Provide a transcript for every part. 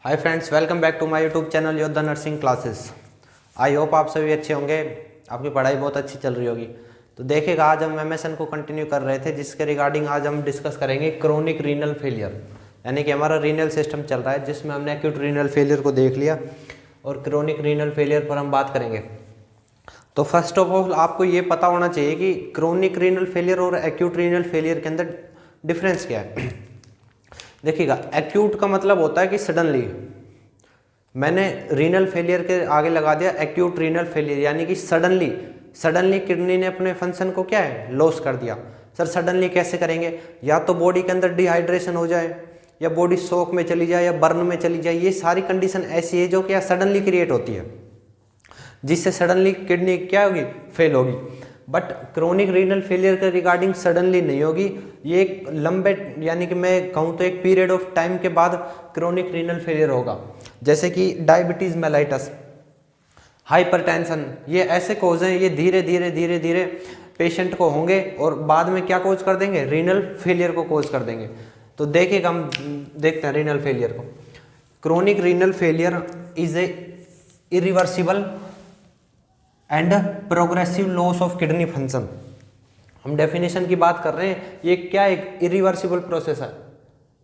Hi friends, welcome back to my YouTube channel Yoddha nursing classes. I hope आप सभी अच्छे होंगे, आपकी पढ़ाई बहुत अच्छी चल रही होगी। तो देखिएगा, आज हम एमएसएन को कंटिन्यू कर रहे थे, जिसके रिगार्डिंग आज हम डिस्कस करेंगे क्रोनिक रीनल फेलियर। यानी कि हमारा रीनल सिस्टम चल रहा है, जिसमें हमने एक्यूट रीनल फेलियर को देख लिया और क्रोनिक रीनल फेलियर पर हम बात करेंगे। तो फर्स्ट ऑफ ऑल आपको ये पता होना चाहिए कि क्रोनिक रीनल फेलियर और एक्यूट रीनल फेलियर के अंदर डिफरेंस क्या है। देखिएगा, एक्यूट का मतलब होता है कि सडनली, मैंने रीनल फेलियर के आगे लगा दिया एक्यूट रीनल फेलियर, यानी कि सडनली किडनी ने अपने फंक्शन को क्या है लॉस कर दिया। सर सडनली कैसे करेंगे? या तो बॉडी के अंदर डिहाइड्रेशन हो जाए, या बॉडी शॉक में चली जाए, या बर्न में चली जाए। ये सारी कंडीशन ऐसी है जो क्या सडनली क्रिएट होती है, जिससे सडनली किडनी क्या होगी, फेल होगी। बट क्रोनिक रीनल फेलियर के रिगार्डिंग सडनली नहीं होगी, ये एक लंबे, यानी कि मैं कहूँ तो एक पीरियड ऑफ टाइम के बाद क्रोनिक रीनल फेलियर होगा। जैसे कि डायबिटीज मेलाइटस, हाइपरटेंशन, ये ऐसे कोज हैं, ये धीरे धीरे पेशेंट को होंगे और बाद में क्या कोज कर देंगे, रीनल फेलियर को कोज कर देंगे। तो देखिएगा, हम देखते हैं रीनल फेलियर को। Chronic renal failure is a irreversible and progressive loss of kidney function. हम डेफिनेशन की बात कर रहे हैं, ये क्या एक इरिवर्सिबल प्रोसेस है,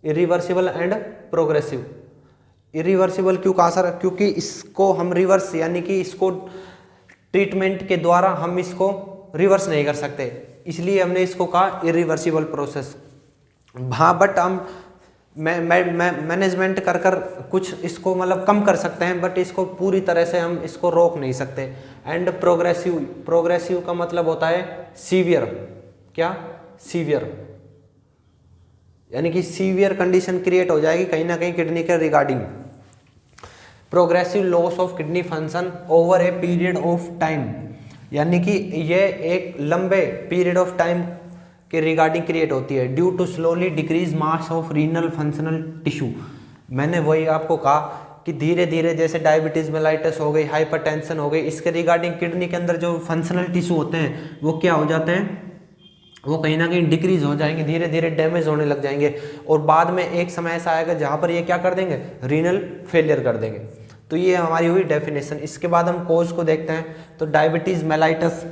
इरिवर्सिबल एंड प्रोग्रेसिव। इरिवर्सिबल क्यों कहा सर? क्योंकि इसको हम रिवर्स, यानी कि इसको ट्रीटमेंट के द्वारा हम इसको रिवर्स नहीं कर सकते, इसलिए हमने इसको कहा इरिवर्सिबल प्रोसेस। हाँ, बट हम मैनेजमेंट कर कुछ इसको मतलब कम कर सकते हैं, बट इसको पूरी तरह से हम इसको रोक नहीं सकते। एंड प्रोग्रेसिव का मतलब होता है सीवियर, क्या सीवियर, यानी कि सीवियर कंडीशन क्रिएट हो जाएगी कहीं ना कहीं किडनी के regarding. Progressive loss of kidney function over a period of time, यानी कि ये एक लंबे पीरियड ऑफ टाइम के रिगार्डिंग क्रिएट होती है। Due to slowly decrease mass of renal functional tissue. मैंने वही आपको कहा कि धीरे धीरे, जैसे डायबिटीज मेलाइटस हो गई, हाइपरटेंशन हो गई, इसके रिगार्डिंग किडनी के अंदर जो फंक्शनल टिश्यू होते हैं वो क्या हो जाते हैं, वो कहीं ना कहीं डिक्रीज हो जाएंगे, धीरे धीरे डैमेज होने लग जाएंगे, और बाद में एक समय ऐसा आएगा जहां पर ये क्या कर देंगे, रीनल फेलियर कर देंगे। तो ये हमारी हुई डेफिनेशन। इसके बाद हम कोज को देखते हैं। तो डायबिटीज मेलाइटस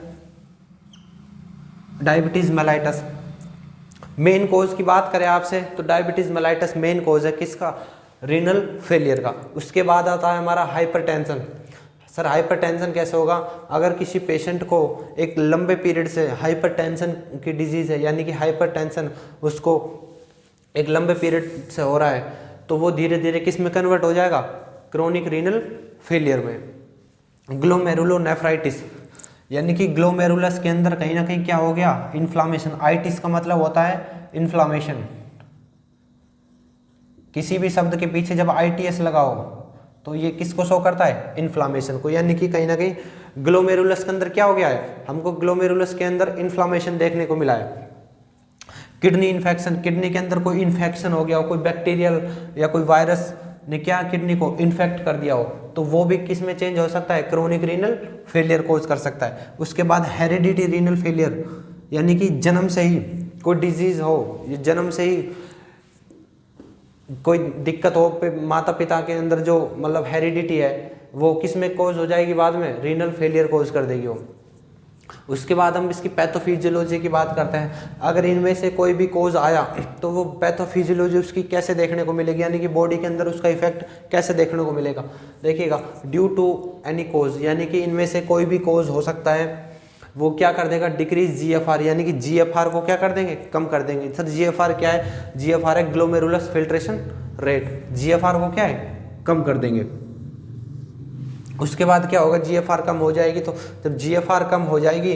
मेन कोज की बात करें आपसे, तो डायबिटीज मेलाइटस मेन कोज है किसका, रीनल फेलियर का। उसके बाद आता है हमारा हाइपरटेंशन। सर हाइपरटेंशन कैसे होगा? अगर किसी पेशेंट को एक लंबे पीरियड से हाइपरटेंशन की डिजीज है, यानी कि हाइपरटेंशन उसको एक लंबे पीरियड से हो रहा है, तो वो धीरे धीरे किस में कन्वर्ट हो जाएगा, क्रोनिक रीनल फेलियर में। ग्लोमेरुलोनेफ्राइटिस, यानी कि ग्लोमेरुलस के अंदर कहीं ना कहीं क्या हो गया, इन्फ्लामेशन। आइटिस का मतलब होता है इन्फ्लामेशन। किसी भी शब्द के पीछे जब ITS लगाओ तो ये किसको शो करता है, इन्फ्लामेशन को। यानी कि कहीं ना कहीं ग्लोमेरुलस के अंदर क्या हो गया है, हमको ग्लोमेरुलस के अंदर इन्फ्लामेशन देखने को मिला है। किडनी इन्फेक्शन, किडनी के अंदर कोई इन्फेक्शन हो गया हो, कोई बैक्टीरियल या कोई वायरस ने क्या किडनी को इन्फेक्ट कर दिया हो, तो वो भी किस में चेंज हो सकता है, क्रोनिक रीनल फेलियर कोज कर सकता है। उसके बाद हेरिडिटी रीनल फेलियर, यानी कि जन्म से ही कोई डिजीज हो, ये जन्म से ही कोई दिक्कत हो, माता पिता के अंदर जो मतलब हेरिडिटी है, वो किस में कोज हो जाएगी, बाद में रीनल फेलियर कोज कर देगी वो। उसके बाद हम इसकी पैथोफिजियोलॉजी की बात करते हैं। अगर इनमें से कोई भी कोज आया तो वो पैथोफिजियोलॉजी उसकी कैसे देखने को मिलेगी, यानी कि बॉडी के अंदर उसका इफेक्ट कैसे देखने को मिलेगा। देखिएगा, ड्यू टू एनी कोज, यानी कि इनमें से कोई भी कोज हो सकता है, वो क्या कर देगा, डिक्रीज GFR, यानी कि GFR को क्या कर देंगे, कम कर देंगे। सर GFR क्या है? GFR है ग्लोमेरुलस फिल्ट्रेशन रेट, GFR को क्या है, कम कर देंगे। उसके बाद क्या होगा, GFR कम हो जाएगी, तो जब GFR कम हो जाएगी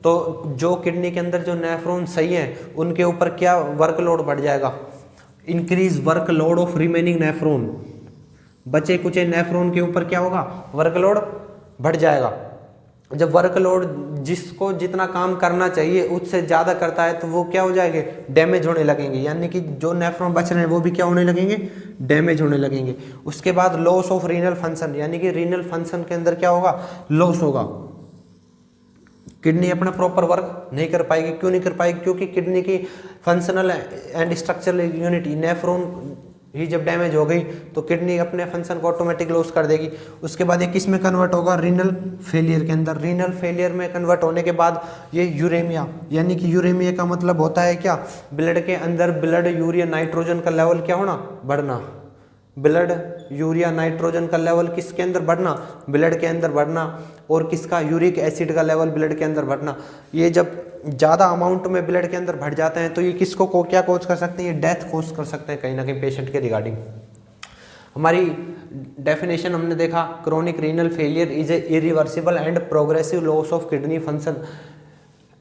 तो जो किडनी के अंदर जो नेफ्रॉन सही हैं उनके ऊपर क्या वर्कलोड बढ़ जाएगा, increase workload of remaining nephron. बचे कुचे नेफ्रॉन के ऊपर क्या होगा, वर्कलोड बढ़ जाएगा। जब वर्कलोड जिसको जितना काम करना चाहिए उससे ज़्यादा करता है, तो वो क्या हो जाएंगे, डैमेज होने लगेंगे, यानी कि जो नेफ्रॉन बच रहे हैं वो भी क्या होने लगेंगे, डैमेज होने लगेंगे। उसके बाद लॉस ऑफ रीनल फंक्शन, यानी कि रीनल फंक्शन के अंदर क्या होगा, लॉस होगा। किडनी अपना प्रॉपर वर्क नहीं कर पाएगी। क्यों नहीं कर पाएगी? क्योंकि किडनी की functional and structural unity, nephron ही जब डैमेज हो गई तो किडनी अपने फंक्शन को ऑटोमेटिक लॉस कर देगी। उसके बाद ये किस में कन्वर्ट होगा, रीनल फेलियर के अंदर। रीनल फेलियर में कन्वर्ट होने के बाद ये यूरेमिया, यानी कि यूरेमिया का मतलब होता है क्या, ब्लड के अंदर ब्लड यूरिया नाइट्रोजन का लेवल क्या होना, बढ़ना। ब्लड यूरिया नाइट्रोजन का लेवल किसके अंदर बढ़ना, ब्लड के अंदर बढ़ना। और किसका, यूरिक एसिड का लेवल ब्लड के अंदर बढ़ना। ये जब ज़्यादा अमाउंट में ब्लड के अंदर बढ़ जाते हैं तो ये किसको को क्या कोज कर सकते हैं, ये डेथ कोज कर सकते हैं कहीं ना कहीं पेशेंट के रिगार्डिंग। हमारी डेफिनेशन हमने देखा, chronic renal failure is a irreversible and progressive loss of kidney function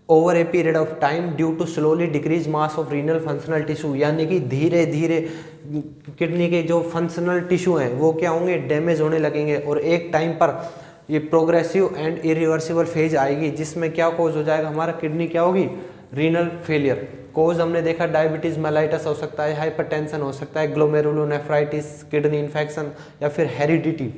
over a period of time due to slowly decrease mass of renal functional tissue, यानी कि धीरे धीरे किडनी के जो फंक्शनल टिश्यू हैं वो क्या होंगे, डैमेज होने लगेंगे। और एक टाइम पर ये प्रोग्रेसिव एंड इरिवर्सिबल फेज आएगी जिसमें क्या कोज हो जाएगा, हमारा किडनी क्या होगी, रीनल फेलियर। कोज हमने देखा डायबिटीज मेलाइटस हो सकता है, हाइपरटेंशन हो सकता है, ग्लोमेरुलोनेफ्राइटिस, किडनी इन्फेक्शन या फिर हेरिडिटी।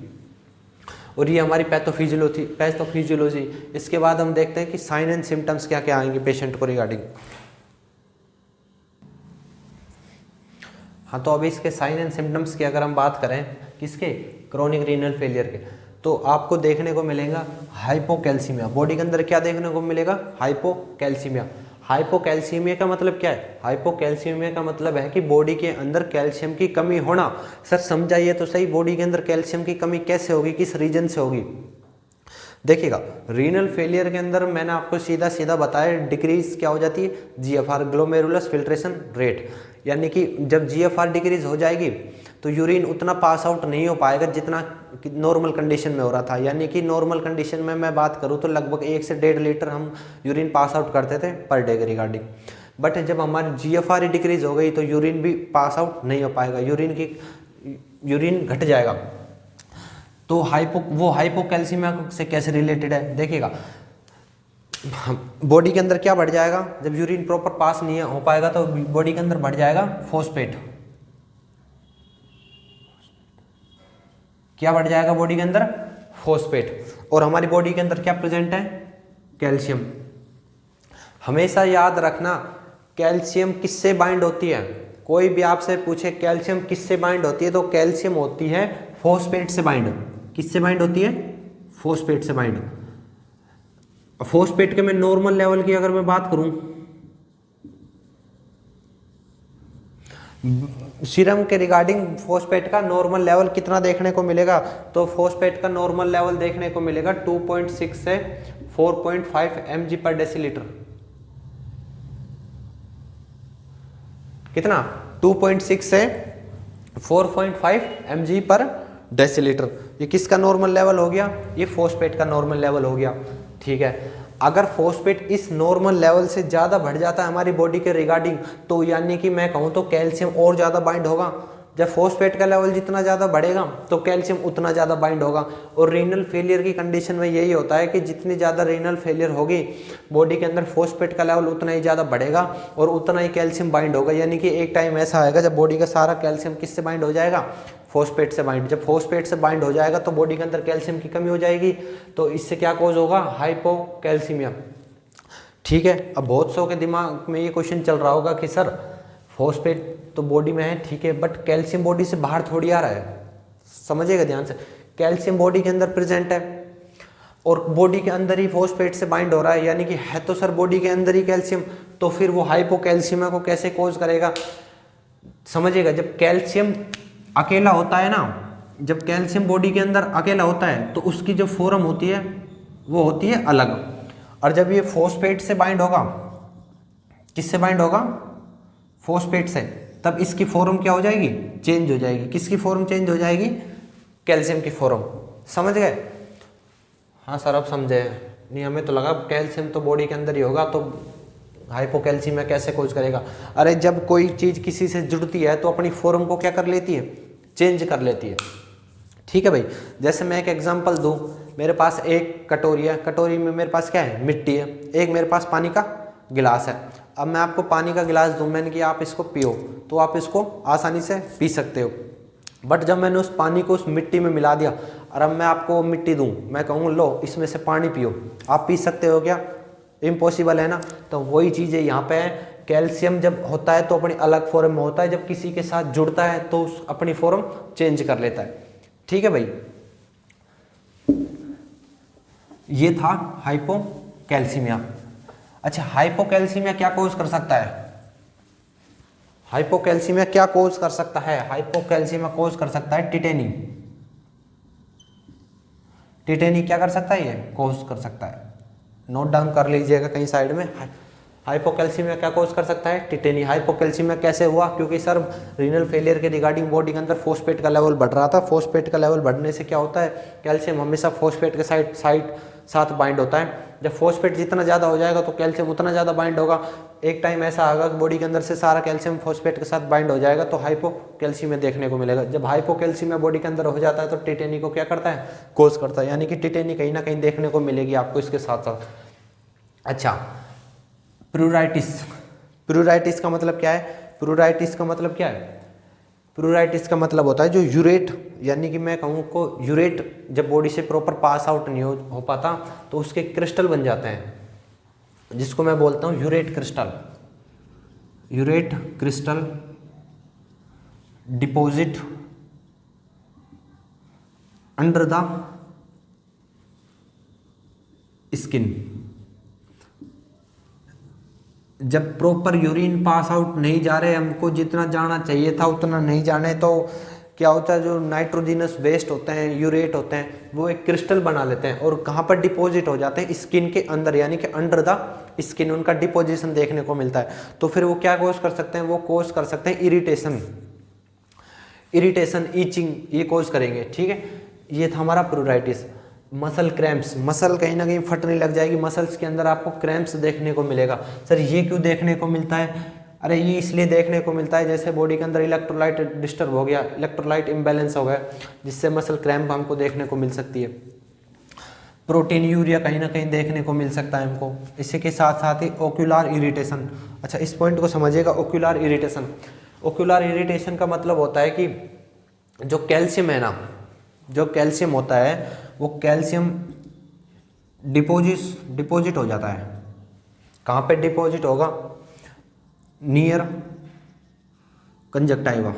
और ये हमारी पैथोफिजियोलॉजी। इसके बाद हम देखते हैं कि साइन एंड सिम्टम्स क्या क्या आएंगे पेशेंट को रिगार्डिंग। हाँ, तो अभी इसके साइन एंड सिम्टम्स की अगर हम बात करें किसके, क्रोनिक रीनल फेलियर के, तो आपको देखने को मिलेगा हाइपोकैल्सीमिया। बॉडी के अंदर क्या देखने को मिलेगा, हाइपोकैल्सीमिया। हाइपोकैल्सीमिया का मतलब क्या है, हाइपोकैल्सीमिया का मतलब है कि बॉडी के अंदर कैल्शियम की कमी होना। सर समझाइए तो सही, बॉडी के अंदर कैल्शियम की कमी कैसे होगी, किस रीजन से होगी। देखिएगा, रीनल फेलियर के अंदर मैंने आपको सीधा सीधा बताया, डिक्रीज क्या हो जाती है, जीएफआर, ग्लोमेरुलस फिल्ट्रेशन रेट। यानी कि जब जीएफआर डिक्रीज हो जाएगी तो यूरिन उतना पास आउट नहीं हो पाएगा जितना नॉर्मल कंडीशन में हो रहा था। यानी कि नॉर्मल कंडीशन में मैं बात करूँ तो लगभग 1 से 1.5 लीटर हम यूरिन पास आउट करते थे पर डे के रिगार्डिंग। बट जब हमारी जीएफआर डिक्रीज हो गई तो यूरिन भी पास आउट नहीं हो पाएगा, यूरिन घट जाएगा। तो हाइपोकैल्सीमिया से कैसे रिलेटेड है, देखिएगा, बॉडी के अंदर क्या बढ़ जाएगा, जब यूरिन प्रॉपर पास नहीं हो पाएगा तो बॉडी के अंदर बढ़ जाएगा फॉस्फेट। क्या बढ़ जाएगा बॉडी के अंदर, फॉस्फेट। और हमारी बॉडी के अंदर क्या प्रेजेंट है, कैल्शियम। हमेशा याद रखना, कैल्शियम किससे बाइंड होती है, कोई भी आपसे पूछे कैल्शियम किससे बाइंड होती है तो कैल्शियम होती है फॉस्फेट से बाइंड। किससे बाइंड होती है, फॉस्फेट से बाइंड। फॉस्फेट के मैं नॉर्मल लेवल की अगर मैं बात करूं, सीरम के रिगार्डिंग फॉस्फेट का नॉर्मल लेवल कितना देखने को मिलेगा, तो फॉस्फेट का नॉर्मल लेवल देखने को मिलेगा 2.6 से 4.5 mg पर डेसीलीटर। कितना, 2.6 से 4.5 mg पर डेसीलीटर। ये किसका नॉर्मल लेवल हो गया, ये फॉस्फेट का नॉर्मल लेवल हो गया। ठीक है, अगर फॉस्फेट इस नॉर्मल लेवल से ज़्यादा बढ़ जाता है हमारी बॉडी के रिगार्डिंग तो यानी कि मैं कहूँ तो कैल्शियम और ज़्यादा बाइंड होगा। जब फॉस्फेट का लेवल जितना ज़्यादा बढ़ेगा तो कैल्शियम उतना ज़्यादा बाइंड होगा। और रीनल फेलियर की कंडीशन में यही होता है कि जितनी ज़्यादा रीनल फेलियर होगी बॉडी के अंदर फॉस्फेट का लेवल उतना ही ज़्यादा बढ़ेगा और उतना ही कैल्शियम बाइंड होगा। यानी कि एक टाइम ऐसा आएगा जब बॉडी का सारा कैल्शियम किससे बाइंड हो जाएगा, फॉस्फेट से बाइंड। जब फॉस्फेट से बाइंड हो जाएगा तो बॉडी के अंदर कैल्शियम की कमी हो जाएगी, तो इससे क्या कॉज होगा, हाइपोकैल्सीमिया। ठीक है, अब बहुत सौ के दिमाग में ये क्वेश्चन चल रहा होगा कि सर फॉस्फेट तो बॉडी में है, ठीक है, बट कैल्शियम बॉडी से बाहर थोड़ी आ रहा है। समझिएगा ध्यान से, कैल्शियम बॉडी के अंदर प्रेजेंट है और बॉडी के अंदर ही फॉस्फेट से बाइंड हो रहा है, यानी कि है तो सर बॉडी के अंदर ही कैल्शियम, तो फिर वो हाइपोकैल्सीमिया को कैसे कॉज करेगा। समझिएगा, जब कैल्शियम अकेला होता है ना, जब कैल्शियम बॉडी के अंदर अकेला होता है तो उसकी जो फॉर्म होती है वो होती है अलग। और जब ये फॉस्फेट से बाइंड होगा, किससे बाइंड होगा, फॉस्फेट से, तब इसकी फॉर्म क्या हो जाएगी, चेंज हो जाएगी। किसकी फॉर्म चेंज हो जाएगी, कैल्शियम की फॉर्म। समझ गए, हाँ सर अब समझे, नहीं हमें तो लगा कैल्शियम तो बॉडी के अंदर ही होगा तो हाइपोकैल्सीमिया कैसे कोज करेगा। अरे जब कोई चीज़ किसी से जुड़ती है तो अपनी फॉर्म को क्या कर लेती है, चेंज कर लेती है। ठीक है भाई, जैसे मैं एक एग्जांपल दूं, मेरे पास एक कटोरी है, कटोरी में मेरे पास क्या है, मिट्टी है, एक मेरे पास पानी का गिलास है। अब मैं आपको पानी का गिलास दूं, मैंने कि आप इसको पियो, तो आप इसको आसानी से पी सकते हो। बट जब मैंने उस पानी को उस मिट्टी में मिला दिया और अब मैं आपको मिट्टी दूं, मैं कहूँ लो इसमें से पानी पियो, आप पी सकते हो क्या, इम्पॉसिबल है ना। तो वही चीज़ है यहाँ पे है कैल्शियम जब होता है तो अपनी अलग फॉर्म में होता है, जब किसी के साथ जुड़ता है तो अपनी फॉर्म चेंज कर लेता है। ठीक है भाई, ये था हाइपोकैल्सीमिया। अच्छा, हाइपोकैल्सीमिया क्या कोज कर सकता है? हाइपोकैल्सीमिया क्या कोज कर सकता है? हाइपोकैल्सीमिया कोज कर सकता है टिटेनी। टिटेनी क्या कर सकता है? ये कोज कर सकता है, नोट डाउन कर लीजिएगा कहीं साइड में। हाइपोकैल्सीमिया क्या कोज कर सकता है? टिटेनी। हाइपोकैल्सीमिया कैसे हुआ? क्योंकि सर रीनल फेलियर के रिगार्डिंग बॉडी के अंदर फोस्फेट का लेवल बढ़ रहा था। फोस्फेट का लेवल बढ़ने से क्या होता है? कैल्शियम हमेशा फोस्फेट के साथ बाइंड होता है। जब फोस्फेट जितना ज़्यादा हो जाएगा तो कैल्शियम उतना ज़्यादा बाइंड होगा। एक टाइम ऐसा आएगा कि बॉडी के अंदर से सारा कैल्शियम फोस्फेट के साथ बाइंड हो जाएगा तो हाइपोकैल्सीमिया देखने को मिलेगा। जब हाइपोकैल्सीमिया बॉडी के अंदर हो जाता है तो टिटेनी को क्या करता है? कोज करता है, यानी कि टिटेनी कहीं ना कहीं देखने को मिलेगी आपको इसके साथ साथ। अच्छा, प्रूराइटिस। प्रूराइटिस का मतलब क्या है? प्रूराइटिस का मतलब क्या है? प्रूराइटिस का मतलब होता है जो यूरेट, यानी कि मैं कहूँ को यूरेट जब बॉडी से प्रॉपर पास आउट नहीं हो पाता तो उसके क्रिस्टल बन जाते हैं, जिसको मैं बोलता हूँ urate crystal. Urate crystal deposit under the skin. जब प्रॉपर यूरिन पास आउट नहीं जा रहे, हमको जितना जाना चाहिए था उतना नहीं जाने, तो क्या होता है जो नाइट्रोजिनस वेस्ट होते हैं, यूरेट होते हैं, वो एक क्रिस्टल बना लेते हैं और कहाँ पर डिपॉजिट हो जाते हैं? स्किन के अंदर, यानी कि अंडर द स्किन उनका डिपोजिशन देखने को मिलता है। तो फिर वो क्या कोज कर सकते हैं? वो कोज कर सकते हैं इरिटेशन, ईचिंग, ये कोज करेंगे। ठीक है, ये था हमारा प्रूराइटिस। मसल क्रैम्प्स, मसल कहीं ना कहीं फटने लग जाएगी, मसल्स के अंदर आपको क्रैम्प्स देखने को मिलेगा। सर ये क्यों देखने को मिलता है? अरे ये इसलिए देखने को मिलता है जैसे बॉडी के अंदर इलेक्ट्रोलाइट डिस्टर्ब हो गया, इलेक्ट्रोलाइट इम्बैलेंस हो गया, जिससे मसल क्रैम्प हमको देखने को मिल सकती है। प्रोटीन यूरिया कहीं ना कहीं देखने को मिल सकता है हमको। इसी के साथ साथ ही ओक्यूलर इरिटेशन। अच्छा, इस पॉइंट को समझिएगा, ओक्यूलर इरिटेशन। ओक्यूलर इरिटेशन का मतलब होता है कि जो कैल्शियम है ना, जो कैल्शियम होता है वो कैल्शियम डिपॉजिट हो जाता है। कहाँ पे डिपॉजिट होगा? Near conjunctiva.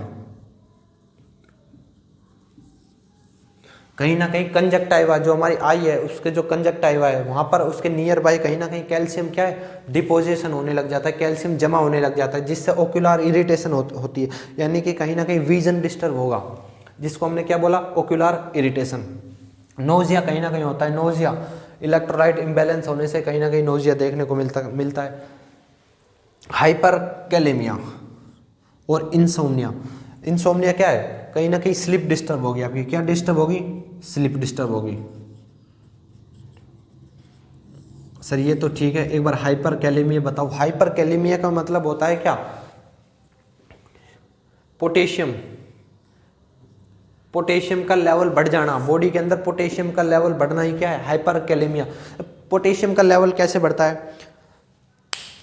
कहीं ना कहीं कंजक्टाइवा जो हमारी आई है, उसके जो कंजक्टाइवा है वहाँ पर उसके नियर बाई कहीं ना कहीं कैल्शियम क्या है? डिपोजिशन होने लग जाता है, कैल्शियम जमा होने लग जाता है, जिससे ओक्यूलर इरिटेशन होती है, यानी कि कहीं ना कहीं विजन डिस्टर्ब होगा, जिसको हमने क्या बोला? Ocular irritation. नोजिया कहीं ना कहीं होता है, नोजिया इलेक्ट्रोलाइट इम्बैलेंस होने से कहीं ना कहीं नोजिया देखने को मिलता है। हाइपरकैलेमिया और इंसोम्निया। इंसोम्निया क्या है? कहीं ना कहीं स्लीप डिस्टर्ब होगी आपकी। क्या डिस्टर्ब होगी? स्लीप डिस्टर्ब होगी। सर ये तो ठीक है, एक बार हाइपरकैलेमिया बताओ। हाइपरकैलेमिया का मतलब होता है क्या? पोटेशियम का लेवल बढ़ जाना, बॉडी के अंदर पोटेशियम का लेवल बढ़ना ही क्या है? हाइपरकैलेमिया। पोटेशियम का लेवल कैसे बढ़ता है?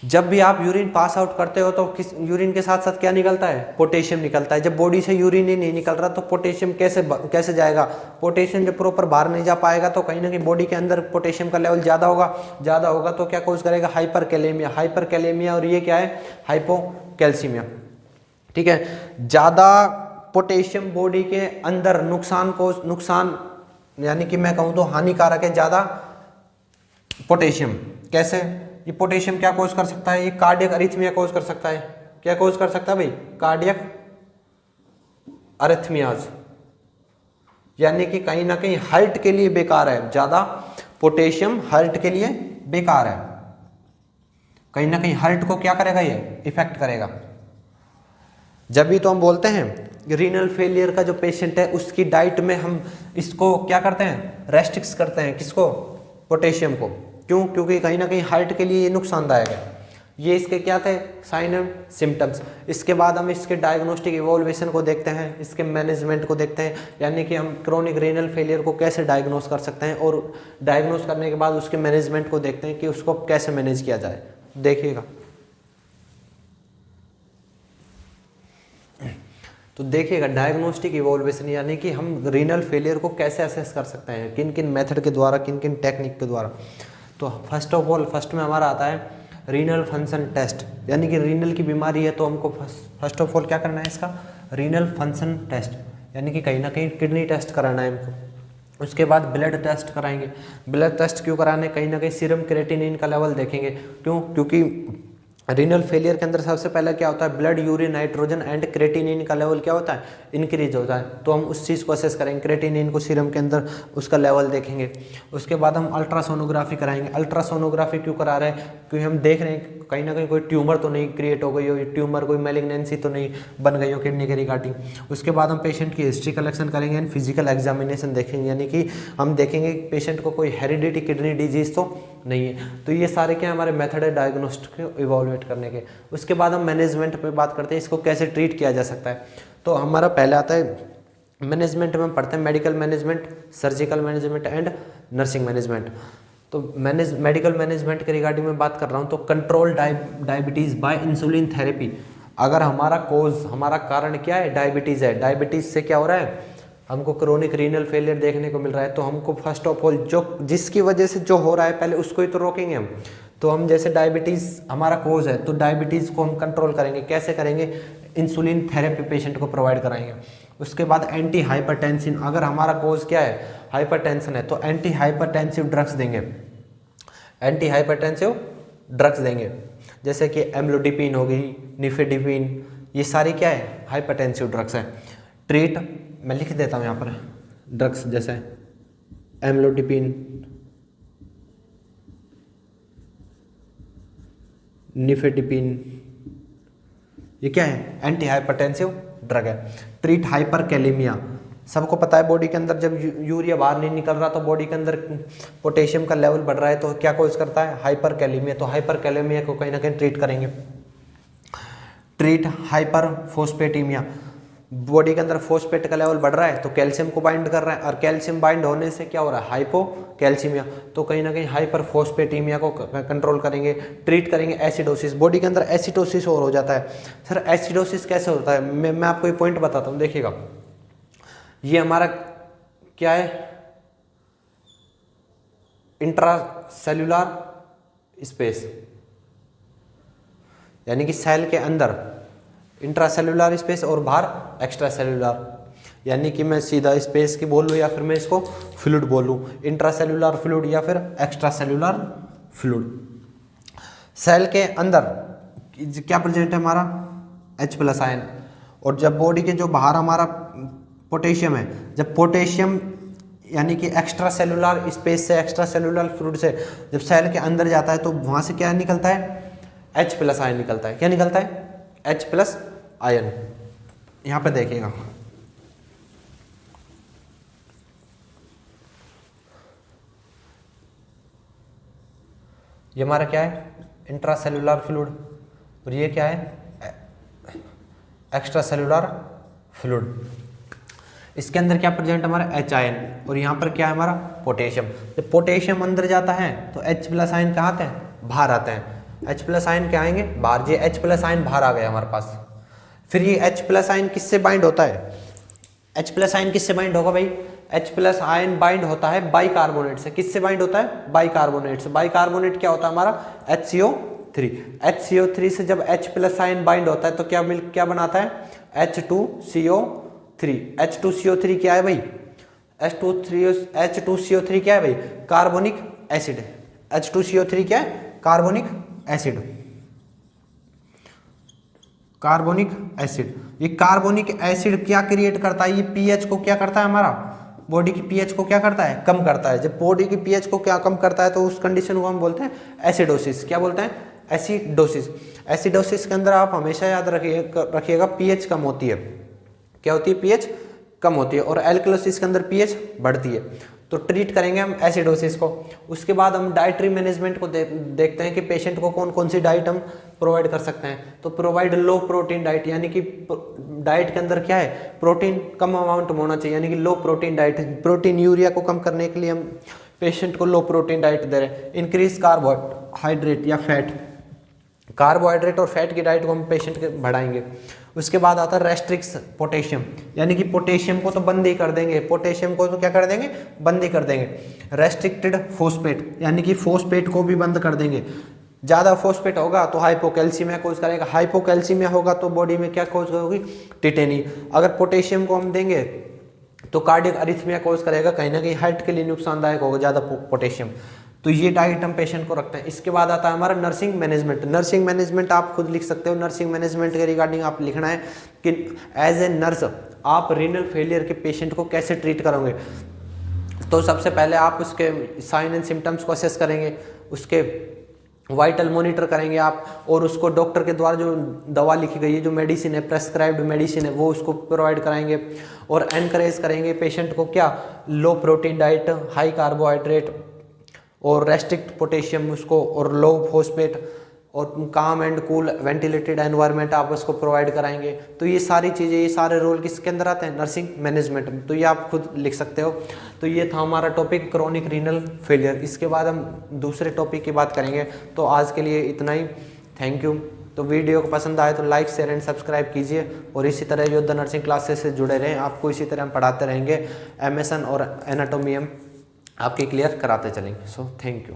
जब भी आप यूरिन पास आउट करते हो तो किस यूरिन के साथ साथ क्या निकलता है? पोटेशियम निकलता है। जब बॉडी से यूरिन ही नहीं निकल रहा तो पोटेशियम कैसे जाएगा? पोटेशियम जब प्रॉपर बाहर नहीं जा पाएगा तो कहीं ना कहीं बॉडी के अंदर पोटेशियम का लेवल ज़्यादा होगा तो क्या कोज करेगा? हाइपरकैलेमिया। और ये क्या है? हाइपोकैल्सीमिया। ठीक है, ज़्यादा पोटेशियम बॉडी के अंदर नुकसान यानी कि मैं कहूँ तो हानिकारक है ज़्यादा पोटेशियम। कैसे? ये पोटेशियम क्या कोज कर सकता है? ये कार्डियक अरिथमिया कोज कर सकता है। क्या कोज कर सकता है भाई? कार्डियक अरिथमियाज, यानी कि कहीं ना कहीं हार्ट के लिए बेकार है। ज़्यादा पोटेशियम हार्ट के लिए बेकार है, कहीं ना कहीं हार्ट को क्या करेगा? ये इफेक्ट करेगा। जब भी तो हम बोलते हैं रीनल फेलियर का जो पेशेंट है उसकी डाइट में हम इसको क्या करते हैं? रेस्ट्रिक्ट करते हैं। किसको? पोटेशियम को। क्यों? क्योंकि कहीं ना कहीं हार्ट के लिए ये नुकसानदायक है। ये इसके क्या थे? Sign and symptoms. इसके बाद हम इसके डायग्नोस्टिक इवोल्वेशन को देखते हैं, इसके मैनेजमेंट को देखते हैं, यानी कि हम क्रोनिक रीनल फेलियर को कैसे डायग्नोस कर सकते हैं और डायग्नोस करने के बाद उसके मैनेजमेंट को देखते हैं कि उसको कैसे मैनेज किया जाए। देखिएगा, तो देखिएगा डायग्नोस्टिक इवोल्वेशन, यानी कि हम रीनल फेलियर को कैसे असेस कर सकते हैं, किन किन मेथड के द्वारा, किन किन टेक्निक के द्वारा। तो फर्स्ट ऑफ ऑल फर्स्ट में हमारा आता है रीनल फंक्शन टेस्ट, यानी कि रीनल की बीमारी है तो हमको फर्स्ट ऑफ ऑल क्या करना है इसका रीनल फंक्शन टेस्ट, यानी कि कहीं ना कहीं किडनी टेस्ट कराना है हमको। उसके बाद ब्लड टेस्ट कराएंगे। ब्लड टेस्ट क्यों कराने, कहीं ना कहीं सीरम क्रेटिनिन का लेवल देखेंगे। क्यों, क्योंकि रीनल फेलियर के अंदर सबसे पहले क्या होता है, blood urine nitrogen and creatinine का लेवल क्या होता है, इंक्रीज होता है। तो हम उस चीज़ को असेस करेंगे, क्रेटिनिन को सीरम के अंदर उसका लेवल देखेंगे। उसके बाद हम अल्ट्रासोनोग्राफी कराएंगे। अल्ट्रासोनोग्राफी क्यों करा रहे हैं, क्योंकि हम देख रहे हैं कहीं ना कहीं कोई ट्यूमर तो नहीं क्रिएट हो गई हो, ट्यूमर कोई मैलिग्नेंसी तो नहीं बन गई हो किडनी के रिगार्डिंग। उसके बाद हम पेशेंट की हिस्ट्री कलेक्शन करेंगे एंड फिजिकल एग्जामिनेशन देखेंगे, यानी कि हम देखेंगे पेशेंट को कोई हेरिडिटी किडनी डिजीज तो नहीं है। तो ये सारे क्या हमारे मेथड है डायग्नोस्टिक को इवॉल्वेट करने के। उसके बाद हम मैनेजमेंट पे बात करते हैं, इसको कैसे ट्रीट किया जा सकता है। तो हमारा पहले आता है मैनेजमेंट में पढ़ते हैं medical management, surgical management and nursing management. तो मेडिकल मैनेजमेंट के रिगार्डिंग में बात कर रहा हूँ, तो control diabetes by insulin therapy. अगर हमारा कोज, हमारा कारण क्या है, डायबिटीज़ है, डायबिटीज़ से क्या हो रहा है, हमको क्रोनिक रीनल फेलियर देखने को मिल रहा है। तो हमको फर्स्ट ऑफ ऑल जो जिसकी वजह से जो हो रहा है पहले उसको ही तो रोकेंगे हम। तो हम जैसे डायबिटीज़ हमारा कोज है तो डायबिटीज़ को हम कंट्रोल करेंगे। कैसे करेंगे, इंसुलिन थेरेपी पेशेंट को प्रोवाइड कराएंगे। उसके बाद एंटी हाइपरटेंसिव, अगर हमारा कोज क्या है, हाइपरटेंशन है, तो एंटी हाइपरटेंसिव ड्रग्स देंगे। एंटी हाइपरटेंसिव ड्रग्स देंगे जैसे कि एम्लोडिपिन हो गई, निफेडिपिन, ये सारी क्या है, हाइपरटेंसिव ड्रग्स हैं। ट्रीट, मैं लिख देता हूँ यहाँ पर ड्रग्स, जैसे एम्लोडिपिन, निफेडिपिन, ये क्या है, एंटी हाइपरटेंसिव ड्रग है। ट्रीट हाइपरकैलेमिया, सबको पता है बॉडी के अंदर जब यूरिया बाहर नहीं निकल रहा तो बॉडी के अंदर पोटेशियम का लेवल बढ़ रहा है, तो क्या कोज करता है, हाइपरकैलेमिया। तो हाइपरकैलेमिया को कहीं ना कहीं ट्रीट करेंगे। ट्रीट हाइपरफॉस्फेटेमिया, बॉडी के अंदर फॉस्फेट का लेवल बढ़ रहा है तो कैल्शियम को बाइंड कर रहा है, और कैल्शियम बाइंड होने से क्या हो रहा है, हाइपोकैल्सीमिया। तो कहीं ना कहीं हाइपरफॉस्फेटेमिया को कंट्रोल करेंगे। ट्रीट करेंगे एसिडोसिस, बॉडी के अंदर एसिडोसिस और हो जाता है। सर एसिडोसिस कैसे होता है, मैं आपको ये पॉइंट बताता हूँ, देखिएगा। ये हमारा क्या है, इंट्रासेल्युलर स्पेस, यानी कि सेल के अंदर इंट्रासेल्युलर स्पेस और बाहर एक्स्ट्रा सेल्युलर, यानी कि मैं सीधा स्पेस की बोलूँ या फिर मैं इसको फ्लूइड बोलूँ, इंट्रासेल्युलर फ्लूइड या फिर एक्स्ट्रा सेल्युलर फ्लूइड। सेल के अंदर क्या प्रेजेंट है हमारा, H+ आयन। और जब बॉडी के जो बाहर हमारा पोटेशियम है, जब पोटेशियम यानी कि एक्स्ट्रा सेल्युलर स्पेस से, एक्स्ट्रा सेल्युलर फ्लूइड से जब सेल के अंदर जाता है तो वहाँ से क्या निकलता है, H+ आयन निकलता है। क्या निकलता है, H+ आयन। यहाँ पे देखिएगा, ये हमारा क्या है, इंट्रासेल्युलर फ्लूइड, और ये क्या है, एक्स्ट्रा सेल्युलर फ्लूइड। इसके अंदर क्या प्रेजेंट हमारा, H आयन, और यहाँ पर क्या है हमारा, पोटेशियम। जब पोटेशियम अंदर जाता है तो H+ आयन कहाँ आते हैं, बाहर आते हैं। H+ आयन क्या आएंगे, बाहर। ये H+ आयन बाहर आ गया हमारे पास। फिर ये H+ आयन किससे बाइंड होता है, H+ आयन किससे बाइंड होगा भाई, H+ आयन बाइंड होता है बाइकार्बोनेट से। किससे बाइंड होता है, बाइकार्बोनेट से। बाइकार्बोनेट क्या होता है हमारा, HCO3। HCO3 से जब H+ आयन बाइंड होता है तो क्या बनाता है, H2CO3। H2CO3 क्या है भाई, H2CO3 क्या है भाई, कार्बोनिक एसिड है। H2CO3 क्या है, कार्बोनिक एसिड, कार्बोनिक एसिड। ये कार्बोनिक एसिड क्या क्रिएट करता है, ये पीएच को क्या करता है, हमारा बॉडी की पीएच को क्या करता है, कम करता है। जब बॉडी की पीएच को क्या कम करता है तो उस कंडीशन को हम बोलते हैं एसिडोसिस। क्या बोलते हैं, एसिडोसिस। एसिडोसिस के अंदर आप हमेशा याद रखिएगा पीएच कम होती है। क्या होती है, पीएच कम होती है। और एल्कलोसिस के अंदर पीएच बढ़ती है। तो ट्रीट करेंगे हम एसिडोसिस को। उसके बाद हम डाइटरी मैनेजमेंट को देखते हैं कि पेशेंट को कौन कौन सी डाइट हम प्रोवाइड कर सकते हैं। तो प्रोवाइड लो प्रोटीन डाइट, यानी कि डाइट के अंदर क्या है, प्रोटीन कम अमाउंट में होना चाहिए, यानी कि लो प्रोटीन डाइट। प्रोटीन यूरिया को कम करने के लिए हम पेशेंट को लो प्रोटीन डाइट दे रहे हैं। इंक्रीज कार्बोहाइड्रेट या फैट, कार्बोहाइड्रेट और फैट की डाइट को हम पेशेंट के बढ़ाएंगे। उसके बाद आता है रेस्ट्रिक्स पोटेशियम, यानी कि पोटेशियम को तो बंद ही कर देंगे, पोटेशियम को तो क्या कर देंगे, बंद ही कर देंगे। रेस्ट्रिक्टेड फोस्फेट, यानी कि फोस्फेट को भी बंद कर देंगे। ज़्यादा फॉस्फेट होगा तो हाइपोकैल्सीमिया कोज करेगा, हाइपोकैल्सीमिया होगा तो बॉडी में क्या कोज होगी, टिटेनी। अगर पोटेशियम को हम देंगे तो कार्डियक अरिथमिया कोज करेगा, कहीं ना कहीं हार्ट के लिए नुकसानदायक होगा ज़्यादा पोटेशियम। तो ये डाइट हम पेशेंट को रखते हैं। इसके बाद आता है हमारा नर्सिंग मैनेजमेंट। नर्सिंग मैनेजमेंट आप खुद लिख सकते हो। नर्सिंग मैनेजमेंट के रिगार्डिंग आप लिखना है कि एज ए नर्स आप रीनल फेलियर के पेशेंट को कैसे ट्रीट करोगे। तो सबसे पहले आप उसके साइन एंड सिम्टम्स को असेस करेंगे, उसके वाइटल मॉनिटर करेंगे आप, और उसको डॉक्टर के द्वारा जो दवा लिखी गई है, जो मेडिसिन है, प्रेस्क्राइब्ड मेडिसिन है, वो उसको प्रोवाइड कराएंगे। और एनकरेज करेंगे पेशेंट को क्या, लो प्रोटीन डाइट, हाई कार्बोहाइड्रेट और रेस्ट्रिक्ट पोटेशियम उसको, और लो फॉस्फेट, और काम एंड कूल वेंटिलेटेड एनवायरनमेंट आप उसको प्रोवाइड कराएंगे। तो ये सारी चीज़ें, ये सारे रोल किसके अंदर आते हैं, नर्सिंग मैनेजमेंट में। तो ये आप खुद लिख सकते हो। तो ये था हमारा टॉपिक क्रोनिक रीनल फेलियर। इसके बाद हम दूसरे टॉपिक की बात करेंगे। तो आज के लिए इतना ही, थैंक यू। तो वीडियो को पसंद आए तो लाइक शेयर एंड सब्सक्राइब कीजिए, और इसी तरह योद्धा नर्सिंग क्लासेस से जुड़े रहें। आपको इसी तरह हम पढ़ाते रहेंगे, एमएसएन और एनाटोमी हम आपकी क्लियर कराते चलेंगे। So thank you.